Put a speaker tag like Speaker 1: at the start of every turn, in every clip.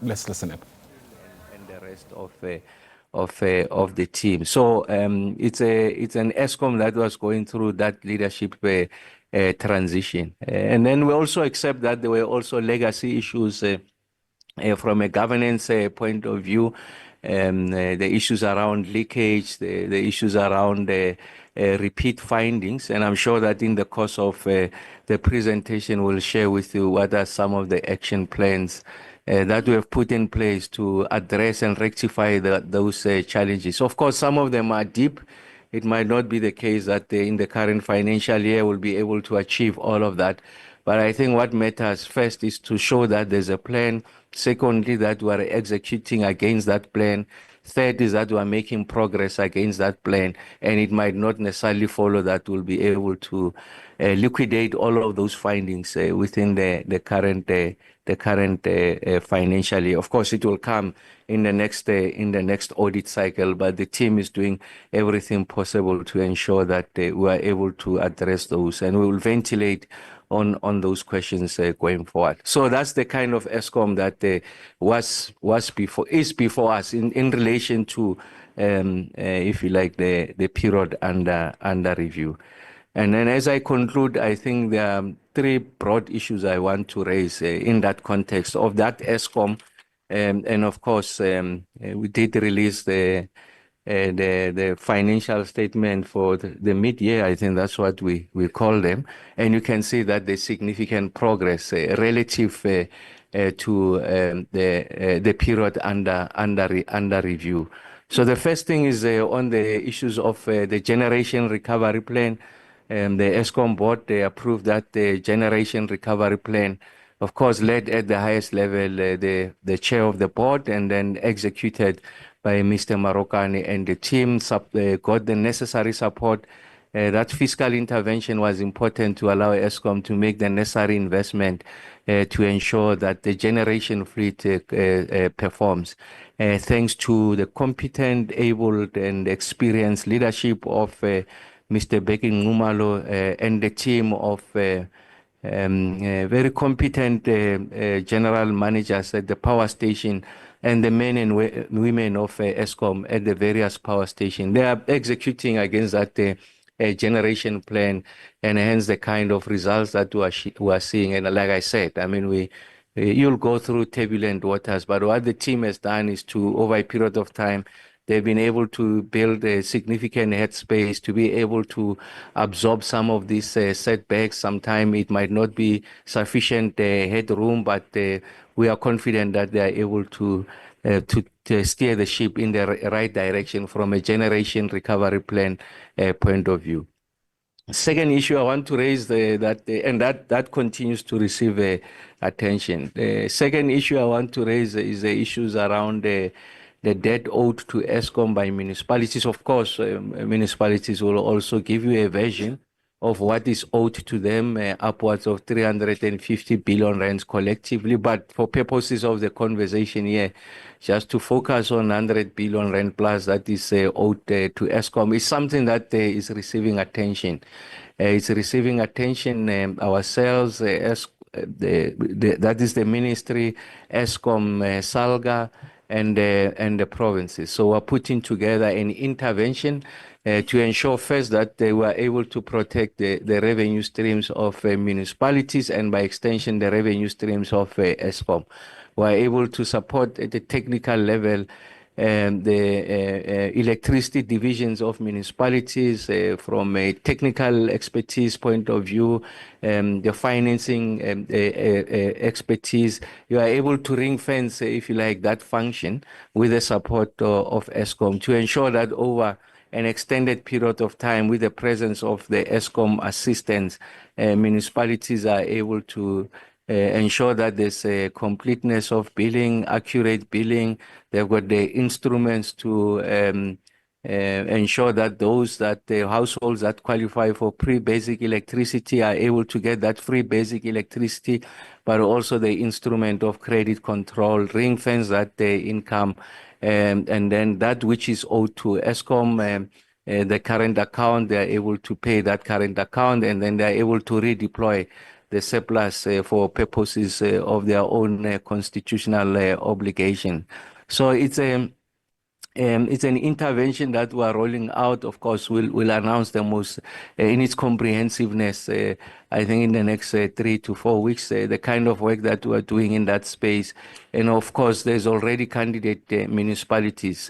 Speaker 1: Let's listen in.
Speaker 2: And the rest of the team. So it's an Eskom that was going through that leadership transition, and then we also accept that there were also legacy issues from a governance point of view. The issues around leakage, the issues around repeat findings, and I'm sure that in the course of the presentation we'll share with you what are some of the action plans that we have put in place to address and rectify those challenges. Of course, some of them are deep. It might not be the case that in the current financial year we'll be able to achieve all of that. But I think what matters first is to show that there's a plan. Secondly, that we are executing against that plan. Third is that we are making progress against that plan. And it might not necessarily follow that we'll be able to liquidate all of those findings within the current financial year. Of course, it will come in the next audit cycle, but the team is doing everything possible to ensure that we are able to address those, and we will ventilate on those questions going forward. So that's the kind of Eskom that is before us in relation to, if you like, the period under review. And then as I conclude, I think there are three broad issues I want to raise in that context of that Eskom. And of course, we did release the financial statement for the mid-year. I think that's what we call them. And you can see that there's significant progress relative to the period under review. So the first thing is on the issues of the generation recovery plan. The Eskom board, they approved that the generation recovery plan, of course, led at the highest level, the chair of the board, and then executed by Mr. Marokani and the team got the necessary support. That fiscal intervention was important to allow Eskom to make the necessary investment to ensure that the generation fleet performs. Thanks to the competent, able, and experienced leadership of Mr. Beki Ngumalo and the team of very competent general managers at the power station and the men and women of Eskom at the various power stations. They are executing against that generation plan, and hence the kind of results that we are seeing. And like I said, I mean, you'll go through turbulent waters, but what the team has done is to, over a period of time, they've been able to build a significant headspace to be able to absorb some of these setbacks. Sometimes it might not be sufficient headroom, but we are confident that they are able to steer the ship in the right direction from a generation recovery plan point of view. Second issue I want to raise that continues to receive attention. The second issue I want to raise is the issues around the debt owed to Eskom by municipalities. Of course, municipalities will also give you a version of what is owed to them, upwards of 350 billion rands collectively. But for purposes of the conversation here, just to focus on 100 billion rand plus that is owed to Eskom is something that is receiving attention. It's receiving attention ourselves, that is the ministry, Eskom, Salga, and the provinces. So we're putting together an intervention to ensure first that they were able to protect the revenue streams of municipalities and by extension the revenue streams of Eskom. We're able to support at the technical level the electricity divisions of municipalities from a technical expertise point of view, the financing expertise. You are able to ring fence, if you like, that function with the support of Eskom to ensure that over an extended period of time with the presence of the Eskom assistance, municipalities are able to ensure that there's a completeness of billing, accurate billing. They've got the instruments to ensure that the households that qualify for pre-basic electricity are able to get that free basic electricity, but also the instrument of credit control, ring fence that income, and then that which is owed to Eskom, the current account, they are able to pay that current account, and then they are able to redeploy the surplus for purposes of their own constitutional obligation. So it's an intervention that we are rolling out. Of course, we'll announce the most in its comprehensiveness. I think in the next 3 to 4 weeks, the kind of work that we're doing in that space. And of course, there's already candidate municipalities.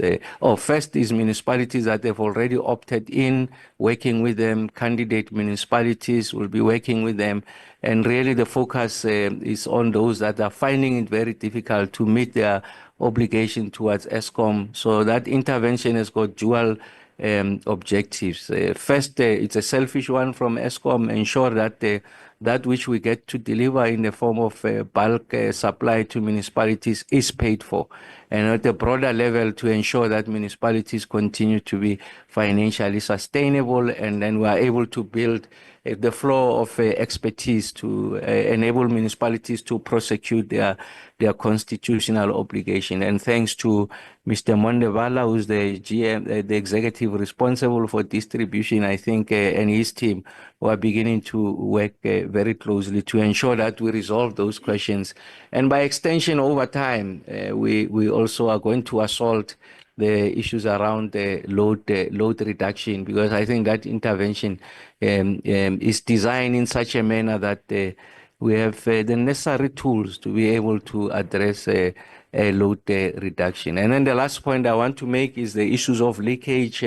Speaker 2: First is municipalities that have already opted in, working with them. Candidate municipalities will be working with them. And really the focus is on those that are finding it very difficult to meet their obligation towards Eskom. So that intervention has got dual objectives. First, it's a selfish one from Eskom, ensure that that which we get to deliver in the form of bulk supply to municipalities is paid for. And at a broader level, to ensure that municipalities continue to be financially sustainable, and then we are able to build the flow of expertise to enable municipalities to prosecute their constitutional obligation. And thanks to Mr. Mondevala, who's the GM, the executive responsible for distribution, I think, and his team, who are beginning to work very closely to ensure that we resolve those questions. And by extension, over time, we also are going to assault the issues around the load reduction, because I think that intervention is designed in such a manner that we have the necessary tools to be able to address load reduction. And then the last point I want to make is the issues of leakage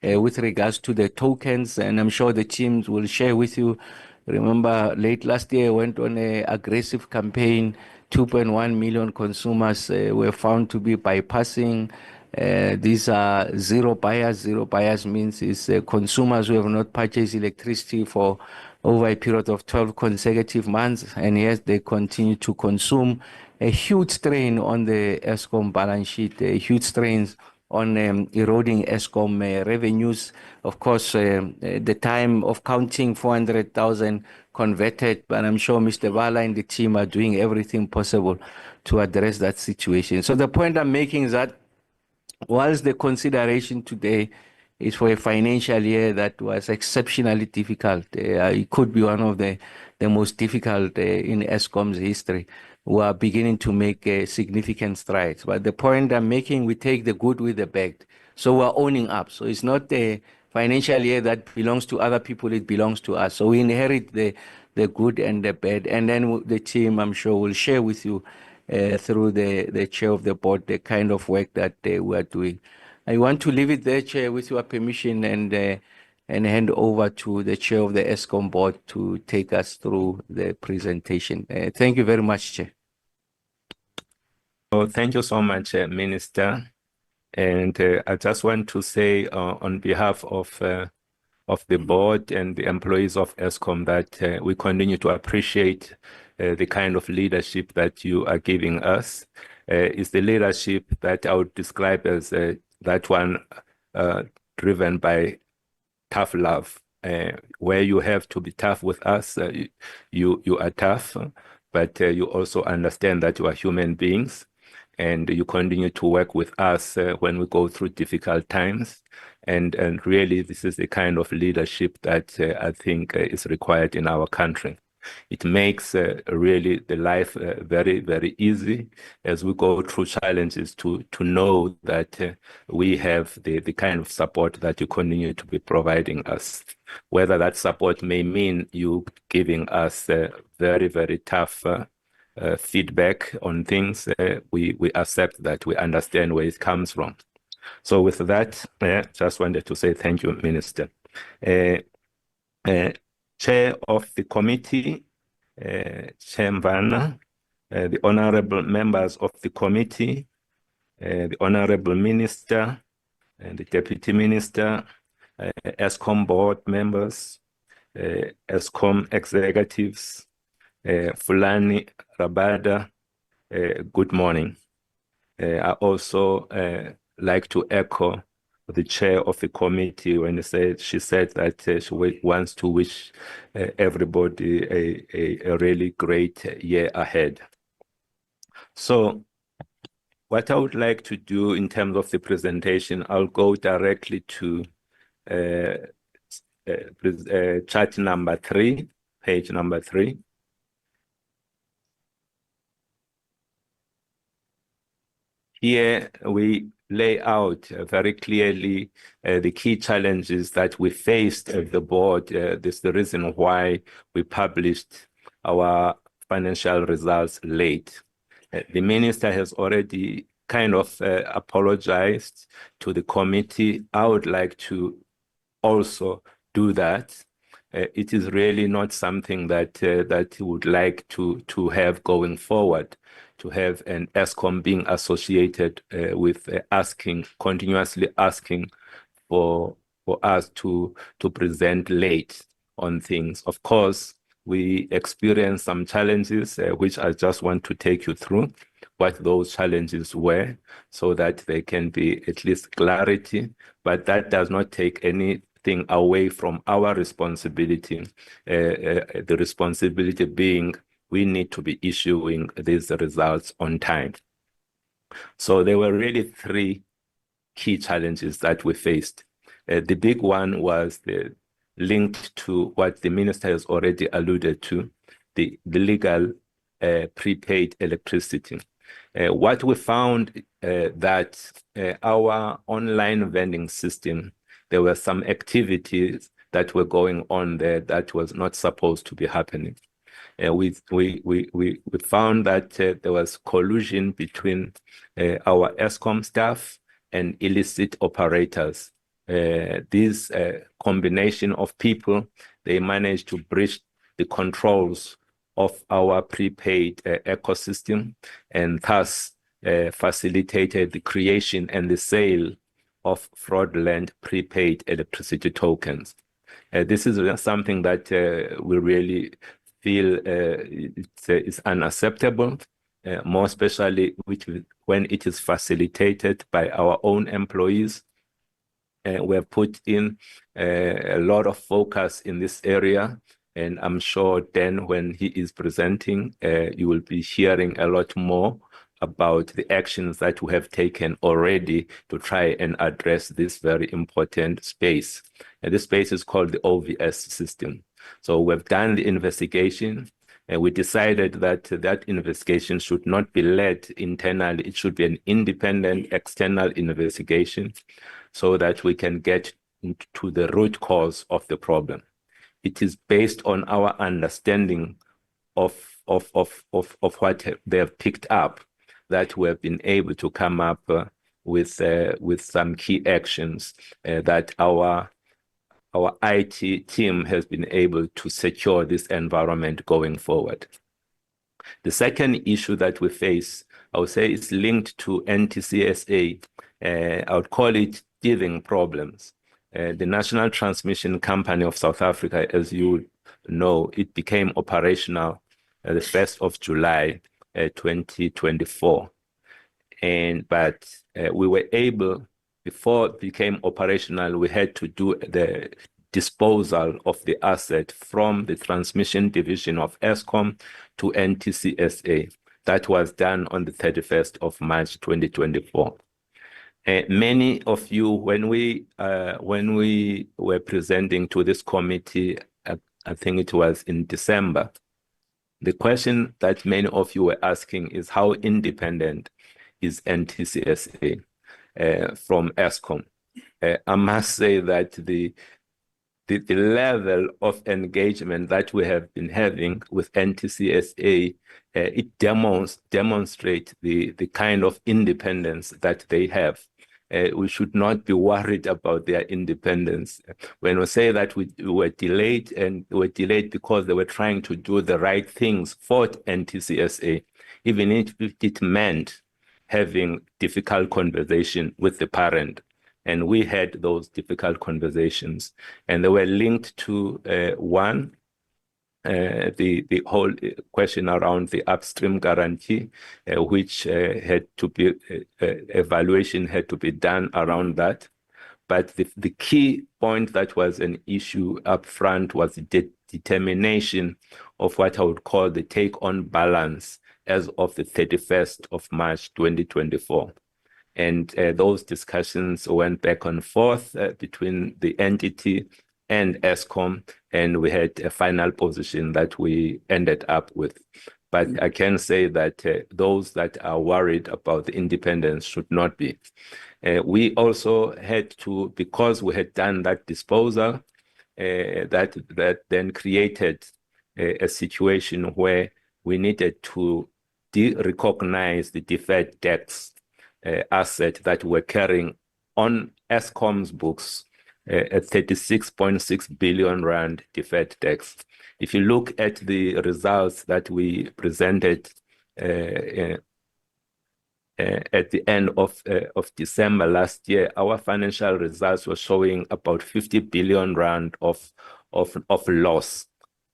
Speaker 2: with regards to the tokens, and I'm sure the teams will share with you. Remember, late last year, I went on an aggressive campaign. 2.1 million consumers were found to be bypassing. These are zero buyers. Zero buyers means it's consumers who have not purchased electricity for over a period of 12 consecutive months, and yet they continue to consume. A huge strain on the Eskom balance sheet, a huge strains on eroding Eskom revenues. Of course, the time of counting 400,000 converted, but I'm sure Mr. Vala and the team are doing everything possible to address that situation. So the point I'm making is that whilst the consideration today is for a financial year that was exceptionally difficult, it could be one of the most difficult in Eskom's history, we are beginning to make significant strides. But the point I'm making, we take the good with the bad. So we're owning up. So it's not a financial year that belongs to other people, it belongs to us. So we inherit the good and the bad. And then the team, I'm sure, will share with you through the chair of the board the kind of work that we are doing. I want to leave it there, Chair, with your permission, and hand over to the chair of the Eskom board to take us through the presentation. Thank you very much, Chair.
Speaker 1: Oh, thank you so much, Minister. And I just want to say on behalf of the board and the employees of Eskom that we continue to appreciate the kind of leadership that you are giving us. It's the leadership that I would describe as that one driven by tough love, where you have to be tough with us. You are tough, but you also understand that you are human beings, and you continue to work with us when we go through difficult times. And really, this is the kind of leadership that I think is required in our country. It makes really the life very, very easy as we go through challenges to know that we have the kind of support that you continue to be providing us. Whether that support may mean you giving us very, very tough feedback on things, we accept that, we understand where it comes from. So with that, just wanted to say thank you, Minister. Chair of the committee, Chair Mvana, the honorable members of the committee, the honorable minister, and the deputy minister, Eskom board members, Eskom executives, Fulani Rabada, good morning. I also like to echo the chair of the committee when she said that she wants to wish everybody a really great year ahead. So what I would like to do in terms of the presentation, I'll go directly to chart number 3, page number 3. Here we lay out very clearly the key challenges that we faced at the board. This is the reason why we published our financial results late. The minister has already kind of apologized to the committee. I would like to also do that. It is really not something that that he would like to have going forward, to have an Eskom being associated with continuously asking for us to present late on things. Of course, we experienced some challenges, which I just want to take you through what those challenges were, so that there can be at least clarity. But that does not take anything away from our responsibility. The responsibility being we need to be issuing these results on time. So there were really three key challenges that we faced. The big one was linked to what the minister has already alluded to, the legal prepaid electricity. What we found that our online vending system, there were some activities that were going on there that was not supposed to be happening. We found that there was collusion between our Eskom staff and illicit operators. This combination of people, they managed to breach the controls of our prepaid ecosystem, and thus facilitated the creation and the sale of fraudulent prepaid electricity tokens. This is something that we really feel it's unacceptable, more especially when it is facilitated by our own employees. We have put in a lot of focus in this area, and I'm sure then when he is presenting, you will be hearing a lot more about the actions that we have taken already to try and address this very important space. And this space is called the OVS system. So we've done the investigation, and we decided that that investigation should not be led internally. It should be an independent external investigation so that we can get to the root cause of the problem. It is based on our understanding of what they have picked up that we have been able to come up with some key actions that our IT team has been able to secure this environment going forward. The second issue that we face, I would say, is linked to NTCSA. I would call it teething problems. The National Transmission Company of South Africa, as you know, it became operational the 1st of July 2024. But we were able, before it became operational, we had to do the disposal of the asset from the transmission division of Eskom to NTCSA. That was done on the 31st of March 2024. Many of you, when we were presenting to this committee, I think it was in December, the question that many of you were asking is how independent is NTCSA from Eskom? I must say that the level of engagement that we have been having with NTCSA, it demonstrates the kind of independence that they have. We should not be worried about their independence. When we say that we were delayed, and we were delayed because they were trying to do the right things for NTCSA, even if it meant having difficult conversation with the parent. And we had those difficult conversations, and they were linked to the whole question around the upstream guarantee, which had to be evaluation had to be done around that. But the key point that was an issue up front was the determination of what I would call the take-on balance as of the 31st of March 2024. And those discussions went back and forth between the entity and Eskom, and we had a final position that we ended up with. But I can say that those that are worried about the independence should not be. We also had to, because we had done that disposal, that then created a situation where we needed to recognize the deferred tax asset that we're carrying on Eskom's books, a 36.6 billion rand deferred tax. If you look at the results that we presented at the end of December last year, our financial results were showing about 50 billion rand of loss.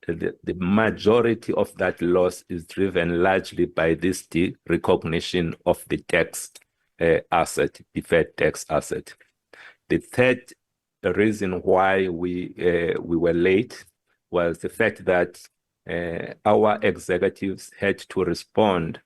Speaker 1: The majority of that loss is driven largely by this recognition of the tax asset, deferred tax asset. The third reason why we were late was the fact that our executives had to respond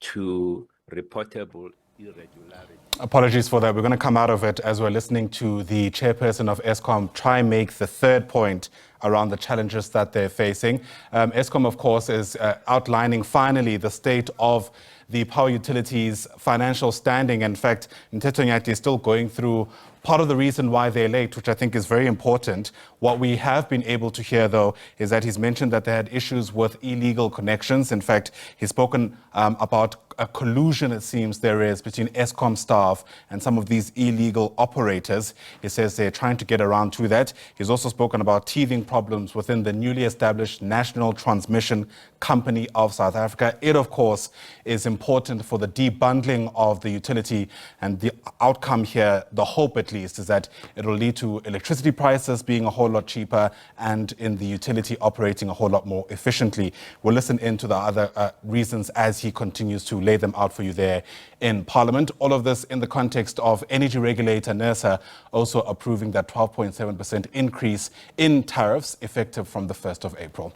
Speaker 1: to reportable irregularities.
Speaker 3: Apologies for that. We're going to come out of it as we're listening to the chairperson of Eskom try and make the third point around the challenges that they're facing. Eskom, of course, is outlining finally the state of the power utilities' financial standing. In fact, Mteto Nyati is still going through part of the reason why they're late, which I think is very important. What we have been able to hear, though, is that he's mentioned that they had issues with illegal connections. In fact, he's spoken about a collusion, it seems there is, between Eskom staff and some of these illegal operators. He says they're trying to get around to that. He's also spoken about teething problems within the newly established National Transmission Company of South Africa. It, of course, is important for the debundling of the utility, and the outcome here, the hope at least, is that it will lead to electricity prices being a whole lot cheaper and in the utility operating a whole lot more efficiently. We'll listen into the other reasons as he continues to lay them out for you there in Parliament. All of this in the context of energy regulator NERSA also approving that 12.7% increase in tariffs effective from the 1st of April.